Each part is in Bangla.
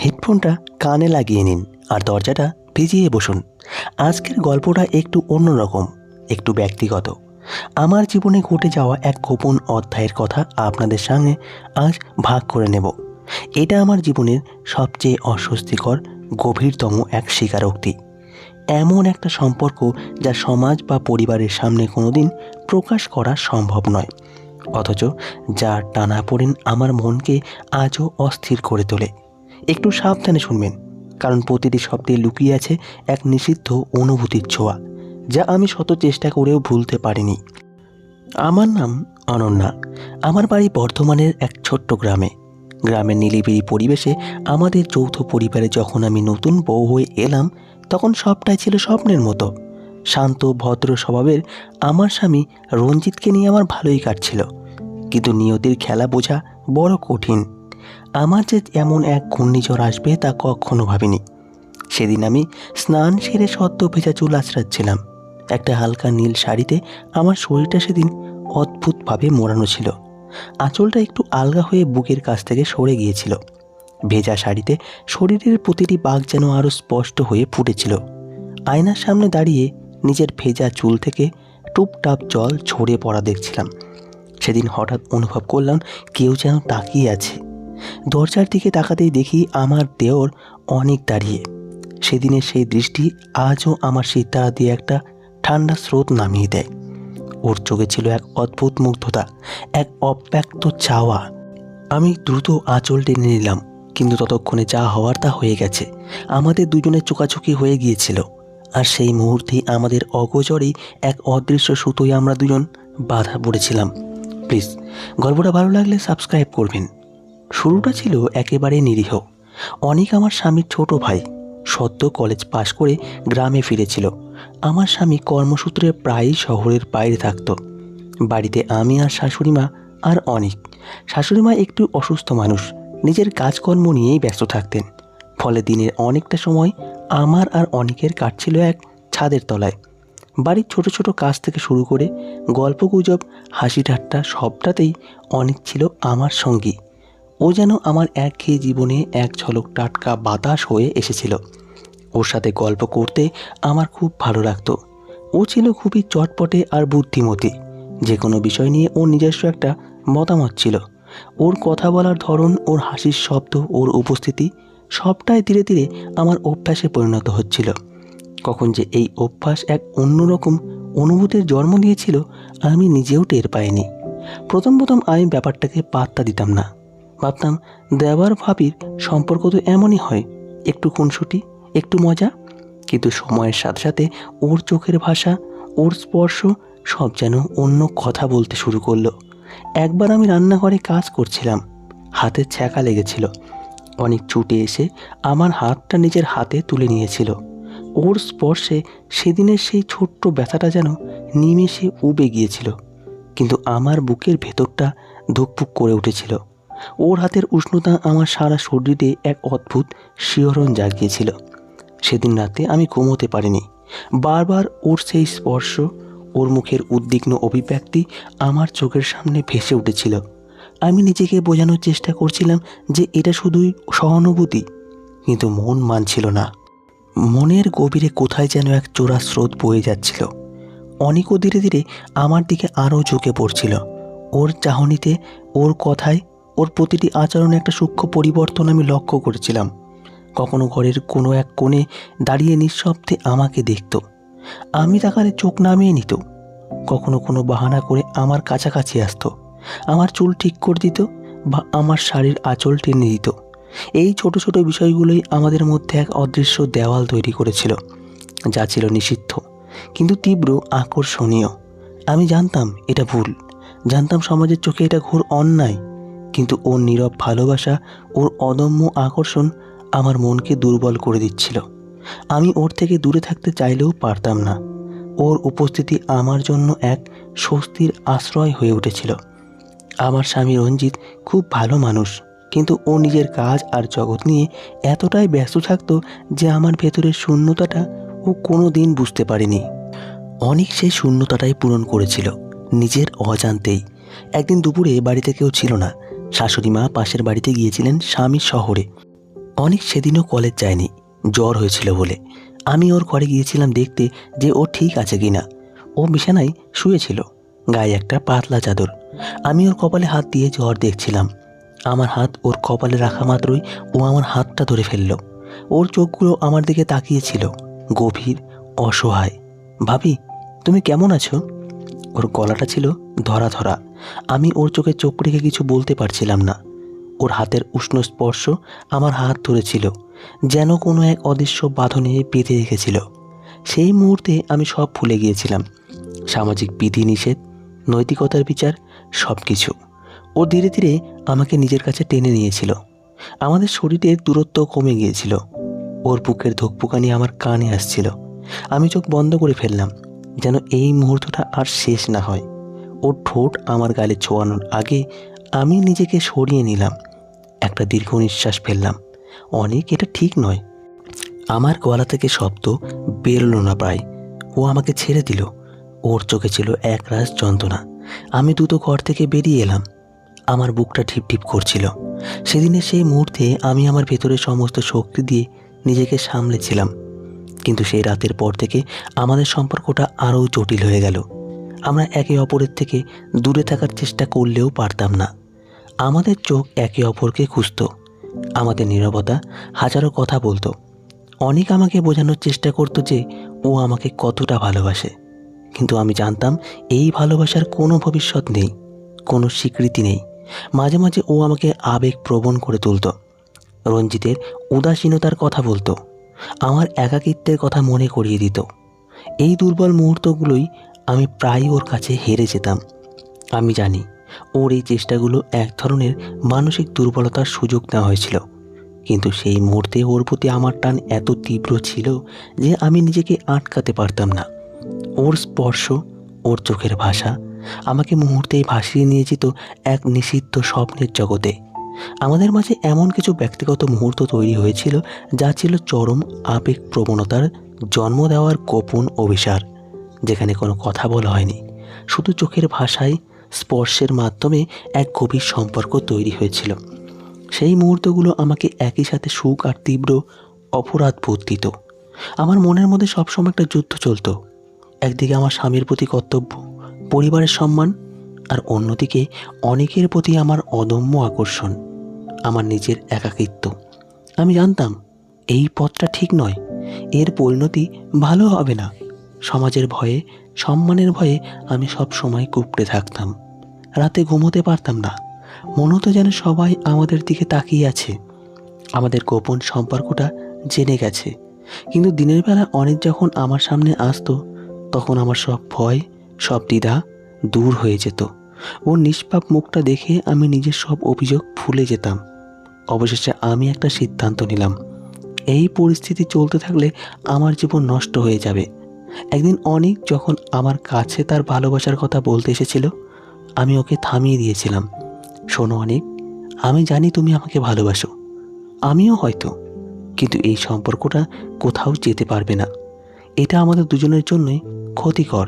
হেডফোনটা কানে লাগিয়ে নিন আর দরজাটা ভিজিয়ে বসুন। আজকের গল্পটা একটু অন্যরকম, একটু ব্যক্তিগত। আমার জীবনে ঘটে যাওয়া এক গোপন অধ্যায়ের কথা আপনাদের সঙ্গে আজ ভাগ করে নেব। এটা আমার জীবনের সবচেয়ে অস্বস্তিকর, গভীরতম এক স্বীকারোক্তি। এমন একটা সম্পর্ক যা সমাজ বা পরিবারের সামনে কোনোদিন প্রকাশ করা সম্ভব নয়, অথচ যার টানাপোড়েন আমার মনকে আজও অস্থির করে তোলে। একটু সাবধানে শুনবেন, কারণ প্রতিটি শব্দে লুকিয়ে আছে এক নিষিদ্ধ অনুভূতির ছোঁয়া, যা আমি শত চেষ্টা করেও ভুলতে পারিনি। আমার নাম অনন্যা। আমার বাড়ি বর্ধমানের এক ছোট্ট গ্রামে। গ্রামের নিরিবিলি পরিবেশে আমাদের যৌথ পরিবারে যখন আমি নতুন বউ হয়ে এলাম, তখন সবটাই ছিল স্বপ্নের মতো। শান্ত ভদ্র স্বভাবের আমার স্বামী রঞ্জিতকে নিয়ে আমার ভালোই কাটছিল, কিন্তু নিয়তির খেলা বোঝা বড় কঠিন। আমার যে এমন এক ঘূর্ণিঝড় আসবে তা কখনো ভাবিনি। সেদিন আমি স্নান সেরে সদ্য ভেজা চুল আঁচড়াচ্ছিলাম। একটা হালকা নীল শাড়িতে আমার শরীরটা সেদিন অদ্ভুতভাবে মোড়ানো ছিল। আঁচলটা একটু আলগা হয়ে বুকের কাছ থেকে সরে গিয়েছিল। ভেজা শাড়িতে শরীরের প্রতিটি বাঁক যেন আরও স্পষ্ট হয়ে ফুটেছিল। আয়নার সামনে দাঁড়িয়ে নিজের ভেজা চুল থেকে টুপটাপ জল ঝরে পড়া দেখছিলাম। সেদিন হঠাৎ অনুভব করলাম কেউ যেন তাকিয়ে আছে। দরজার দিকে তাকাতেই দেখি আমার দেওর অনেক দাঁড়িয়ে। সেদিনের সেই দৃষ্টি আজও আমার সিতারা দিয়ে একটা ঠান্ডা স্রোত নামিয়ে দেয়। ওর চোখে ছিল এক অদ্ভুত মুগ্ধতা, এক অব্যক্ত চাওয়া। আমি দ্রুত আঁচল টেনে নিলাম, কিন্তু ততক্ষণে যা হওয়ার তা হয়ে গেছে। আমাদের দুজনের চোকাচুকি হয়ে গিয়েছিল, আর সেই মুহূর্তেই আমাদের অগোচরেই এক অদৃশ্য সুতোয় আমরা দুজন বাধা পড়েছিলাম। প্লিজ, গল্পটা ভালো লাগলে সাবস্ক্রাইব করবেন। শুরুটা ছিল একেবারে নিরীহ। অনেক আমার স্বামীর ছোট ভাই, সদ্য কলেজ পাশ করে গ্রামে ফিরেছিল। আমার স্বামী কর্মসূত্রে প্রায়ই শহরের বাইরে থাকত। বাড়িতে আমি আর শাশুড়িমা আর অনেক। শাশুড়িমা একটু অসুস্থ মানুষ, নিজের কাজকর্ম নিয়েই ব্যস্ত থাকতেন। ফলে দিনের অনেকটা সময় আমার আর অনেকের কাটছিল এক ছাদের তলায়। বাড়ির ছোট ছোট কাজ থেকে শুরু করে গল্পগুজব, হাসি ঠাট্টা সবটাতেই অনেক ছিল আমার সঙ্গী। ও যেন আমার একঘেয়ে জীবনে এক ঝলক টাটকা বাতাস হয়ে এসেছিল। ওর সাথে গল্প করতে আমার খুব ভালো লাগতো। ও ছিল খুবই চটপটে আর বুদ্ধিমতী। যে কোনো বিষয় নিয়ে ওর নিজস্ব একটা মতামত ছিল। ওর কথা বলার ধরন, ওর হাসির শব্দ, ওর উপস্থিতি সবটাই ধীরে ধীরে আমার অভ্যাসে পরিণত হচ্ছিল। কখন যে এই অভ্যাস এক অন্যরকম অনুভূতির জন্ম দিয়েছিল আমি নিজেও টের পাইনি। প্রথম আমি ব্যাপারটাকে পাত্তা দিতাম না। ভাবতাম দেওয়ার ভাবির সম্পর্ক তো এমনই হয়, একটু খুনসুটি, একটু মজা। কিন্তু সময়ের সাথে সাথে ওর চোখের ভাষা, ওর স্পর্শ সব যেন অন্য কথা বলতে শুরু করলো। একবার আমি রান্নাঘরে কাজ করছিলাম, হাতে ছ্যাঁকা লেগেছিল। অনেক ছুটে এসে আমার হাতটা নিজের হাতে তুলে নিয়েছিল। ওর স্পর্শে সেদিনের সেই ছোট্ট ব্যথাটা যেন নিমেষে উবে গিয়েছিল, কিন্তু আমার বুকের ভেতরটা ধুকপুক করে উঠেছিল। ওর হাতের উষ্ণতা আমার সারা শরীরে এক অদ্ভুত শিহরণ জাগিয়েছিল। সেদিন রাতে আমি ঘুমোতে পারিনি। বারবার ওর সেই স্পর্শ, ওর মুখের উদ্বিগ্ন অভিব্যক্তি আমার চোখের সামনে ভেসে উঠেছিল। আমি নিজেকে বোঝানোর চেষ্টা করছিলাম যে এটা শুধুই সহানুভূতি, কিন্তু মন মানছিল না। মনের গভীরে কোথায় যেন এক চোরা স্রোত বয়ে যাচ্ছিল। অনেকও ধীরে ধীরে আমার দিকে আরও ঝুঁকে পড়ছিল। ওর চাহনিতে, ওর কথায়, ওর প্রতিটি আচরণে একটা সূক্ষ্ম পরিবর্তন আমি লক্ষ্য করেছিলাম। কখনো ঘরের কোনো এক কোণে দাঁড়িয়ে নিঃশব্দে আমাকে দেখত, আমি তাকালে চোখ নামিয়ে নিত। কখনো কোনো বাহানা করে আমার কাছাকাছি আসতো, আমার চুল ঠিক করে দিত বা আমার শাড়ির আঁচল টেনে দিত। এই ছোট ছোট বিষয়গুলোই আমাদের মধ্যে এক অদৃশ্য দেওয়াল তৈরি করেছিল, যা ছিল নিষিদ্ধ কিন্তু তীব্র আকর্ষণীয়। আমি জানতাম এটা ভুল, জানতাম সমাজের চোখে এটা ঘোর অন্যায়, কিন্তু ওর নীরব ভালোবাসা, ওর অদম্য আকর্ষণ আমার মনকে দুর্বল করে দিচ্ছিল। আমি ওর থেকে দূরে থাকতে চাইলেও পারতাম না। ওর উপস্থিতি আমার জন্য এক স্বস্তির আশ্রয় হয়ে উঠেছিল। আমার স্বামী রঞ্জিত খুব ভালো মানুষ, কিন্তু ও নিজের কাজ আর জগৎ নিয়ে এতটাই ব্যস্ত থাকতো যে আমার ভেতরের শূন্যতাটা ও কোনো দিন বুঝতে পারেনি। অনেক সেই শূন্যতাটাই পূরণ করেছিল নিজের অজান্তেই। একদিন দুপুরে বাড়িতে কেউ ছিল না। শাশুড়ি মা পাশের বাড়িতে গিয়েছিলেন স্বামীর শহরে। অনেক সেদিনও কলেজ যায়নি, জ্বর হয়েছিল বলে। আমি ওর ঘরে গিয়েছিলাম দেখতে যে ও ঠিক আছে কিনা। ও বিছানায় শুয়েছিল, গায়ে একটা পাতলা চাদর। আমি ওর কপালে হাত দিয়ে জ্বর দেখছিলাম। আমার হাত ওর কপালে রাখা মাত্রই ও আমার হাতটা ধরে ফেলল। ওর চোখগুলো আমার দিকে তাকিয়েছিল, গভীর, অসহায়। ভাবি, তুমি কেমন আছো? ওর গলাটা ছিল ধরা ধরা। আমি ওর চোখে চোখ রেখে কিছু বলতে পারছিলাম না। ওর হাতের উষ্ণ স্পর্শ আমার হাত ধরেছিল, যেন কোনো এক অদৃশ্য বাঁধনে বেঁধে রেখেছিল। সেই মুহূর্তে আমি সব ভুলে গিয়েছিলাম, সামাজিক বিধিনিষেধ, নৈতিকতার বিচার, সব কিছু। ও ধীরে ধীরে আমাকে নিজের কাছে টেনে নিয়েছিল। আমাদের শরীরের দূরত্ব কমে গিয়েছিল। ওর বুকের ধুকপুকানি আমার কানে আসছিল। আমি চোখ বন্ধ করে ফেললাম, যেন এই মুহূর্তটা আর শেষ না হয়। ওর ঠোঁট আমার গালে ছোঁয়ানোর আগে আমি নিজেকে সরিয়ে নিলাম। একটা দীর্ঘ নিঃশ্বাস ফেললাম। অনেক, এটা ঠিক নয়। আমার গলা থেকে শব্দ বেরোলো না প্রায়। ও আমাকে ছেড়ে দিল। ওর চোখে ছিল একরাশ যন্ত্রণা। আমি দ্রুত ঘর থেকে বেরিয়ে এলাম। আমার বুকটা ঢিপ ঢিপ করছিল। সেদিনের সেই মুহূর্তে আমি আমার ভেতরের সমস্ত শক্তি দিয়ে নিজেকে সামলেছিলাম। কিন্তু সেই রাতের পর থেকে আমাদের সম্পর্কটা আরও জটিল হয়ে গেল। আমরা একে অপরের থেকে দূরে থাকার চেষ্টা করলেও পারতাম না। আমাদের চোখ একে অপরকে খুঁজত, আমাদের নীরবতা হাজারো কথা বলতো। অনেক আমাকে বোঝানোর চেষ্টা করতো যে ও আমাকে কতটা ভালোবাসে, কিন্তু আমি জানতাম এই ভালোবাসার কোনো ভবিষ্যৎ নেই, কোনো স্বীকৃতি নেই। মাঝে মাঝে ও আমাকে আবেগপ্রবণ করে তুলত, রঞ্জিতের উদাসীনতার কথা বলতো, আমার একাকিত্বের কথা মনে করিয়ে দিত। এই দুর্বল মুহূর্তগুলোই আমি প্রায়ই ওর কাছে হেরে যেতাম। আমি জানি ওর এই চেষ্টাগুলো এক ধরনের মানসিক দুর্বলতার সুযোগ নেওয়া হয়েছিল, কিন্তু সেই মুহূর্তে ওর প্রতি আমার টান এত তীব্র ছিল যে আমি নিজেকে আটকাতে পারতাম না। ওর স্পর্শ, ওর চোখের ভাষা আমাকে মুহূর্তেই ভাসিয়ে নিয়ে যেত এক নিষিদ্ধ স্বপ্নের জগতে। আমাদের মাঝে এমন কিছু ব্যক্তিগত মুহূর্ত তৈরি হয়েছিল যা ছিল চরম আবেগ প্রবণতার জন্ম দেওয়ার গোপন অভিসার, যেখানে কোনো কথা বলা হয়নি, শুধু চোখের ভাষায়, স্পর্শের মাধ্যমে এক গভীর সম্পর্ক তৈরি হয়েছিল। সেই মুহূর্তগুলো আমাকে একই সাথে সুখ আর তীব্র অপরাধ বোধ দিত। আমার মনের মধ্যে সবসময় একটা যুদ্ধ চলতো। একদিকে আমার স্বামীর প্রতি কর্তব্য, পরিবারের সম্মান, আর অন্যদিকে অনেকের প্রতি আমার অদম্য আকর্ষণ, আমার নিজের একাকিত্ব। আমি জানতাম এই পথটা ঠিক নয়, এর পরিণতি ভালো হবে না। সমাজের ভয়ে, সম্মানের ভয়ে আমি সব সময় কুঁকড়ে থাকতাম। রাতে ঘুমোতে পারতাম না, মনে হতো যেন সবাই আমাদের দিকে তাকিয়ে আছে, আমাদের গোপন সম্পর্কটা জেনে গেছে। কিন্তু দিনের বেলা অনেক যখন আমার সামনে আসতো, তখন আমার সব ভয়, সব দ্বিধা দূর হয়ে যেত। ওর নিষ্পাপ মুখটা দেখে আমি নিজের সব অভিযোগ ভুলে যেতাম। অবশেষে আমি একটা সিদ্ধান্ত নিলাম, এই পরিস্থিতি চলতে থাকলে আমার জীবন নষ্ট হয়ে যাবে। একদিন অনেক যখন আমার কাছে তার ভালোবাসার কথা বলতে এসেছিল, আমি ওকে থামিয়ে দিয়েছিলাম। শোনো অনেক, আমি জানি তুমি আমাকে ভালোবাসো, আমিও হয়তো, কিন্তু এই সম্পর্কটা কোথাও যেতে পারবে না। এটা আমাদের দুজনের জন্যই ক্ষতিকর,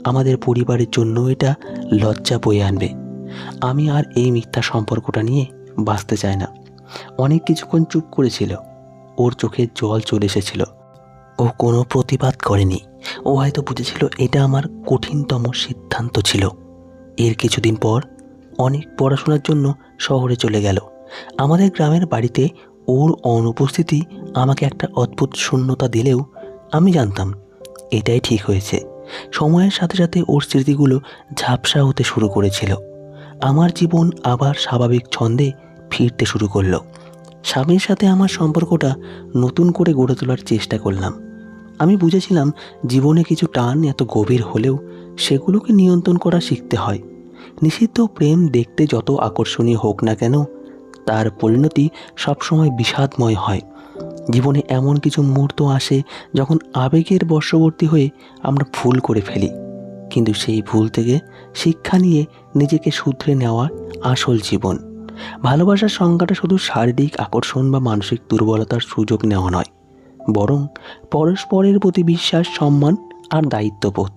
আমাদের পরিবারের জন্য এটা লজ্জা বয়ে আনবে। আমি আর এই মিথ্যা সম্পর্কটা নিয়ে বাঁচতে চাই না। অনেক কিছুক্ষণ চুপ করেছিল, ওর চোখে জল চলে এসেছিল। ও কোনো প্রতিবাদ করেনি। ও হয়তো বুঝেছিল এটা আমার কঠিনতম সিদ্ধান্ত ছিল। এর কিছুদিন পর অনেক পড়াশোনার জন্য শহরে চলে গেল। আমাদের গ্রামের বাড়িতে ওর অনুপস্থিতি আমাকে একটা অদ্ভুত শূন্যতা দিলেও আমি জানতাম এটাই ঠিক হয়েছে। সময়ের সাথে সাথে ওর স্মৃতিগুলো ঝাপসা হতে শুরু করেছিল। আমার জীবন আবার স্বাভাবিক ছন্দে ফিরতে শুরু করলো। স্বামীর সাথে আমার সম্পর্কটা নতুন করে গড়ে তোলার চেষ্টা করলাম। আমি বুঝেছিলাম জীবনে কিছু টান এত গভীর হলেও সেগুলোকে নিয়ন্ত্রণ করা শিখতে হয়। নিষিদ্ধ প্রেম দেখতে যত আকর্ষণীয় হোক না কেন, তার পরিণতি সবসময় বিষাদময় হয়। জীবনে এমন কিছু মুহূর্ত আসে যখন আবেগের বশবর্তী হয়ে আমরা ভুল করে ফেলি, কিন্তু সেই ভুল থেকে শিক্ষা নিয়ে নিজেকে শুধরে নেওয়া আসল জীবন। ভালোবাসার সংজ্ঞাটা শুধু শারীরিক আকর্ষণ বা মানসিক দুর্বলতার সুযোগ নেওয়া নয়, বরং পরস্পরের প্রতি বিশ্বাস, সম্মান আর দায়িত্ববোধ।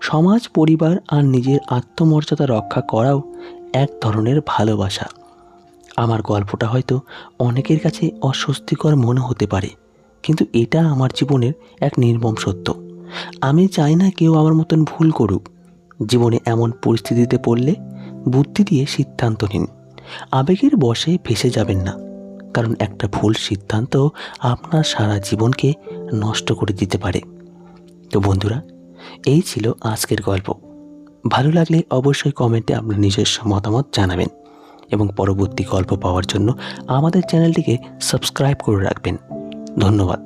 সমাজ, পরিবার আর নিজের আত্মমর্যাদা রক্ষা করাও এক ধরনের ভালোবাসা। আমার গল্পটা হয়তো অনেকের কাছে অস্বস্তিকর মনে হতে পারে, কিন্তু এটা আমার জীবনের এক নির্মম সত্য। আমি চাই না কেউ আমার মতন ভুল করুক। জীবনে এমন পরিস্থিতিতে পড়লে বুদ্ধি দিয়ে সিদ্ধান্ত নিন, আবেগের বশে ভেসে যাবেন না, কারণ একটা ভুল সিদ্ধান্ত আপনার সারা জীবনকে নষ্ট করে দিতে পারে। তো বন্ধুরা, এই ছিল আজকের গল্প। ভালো লাগলে অবশ্যই কমেন্টে আপনার নিজস্ব মতামত জানাবেন এবং পরবর্তী গল্প পাওয়ার জন্য আমাদের চ্যানেলটিকে সাবস্ক্রাইব করে রাখবেন। ধন্যবাদ।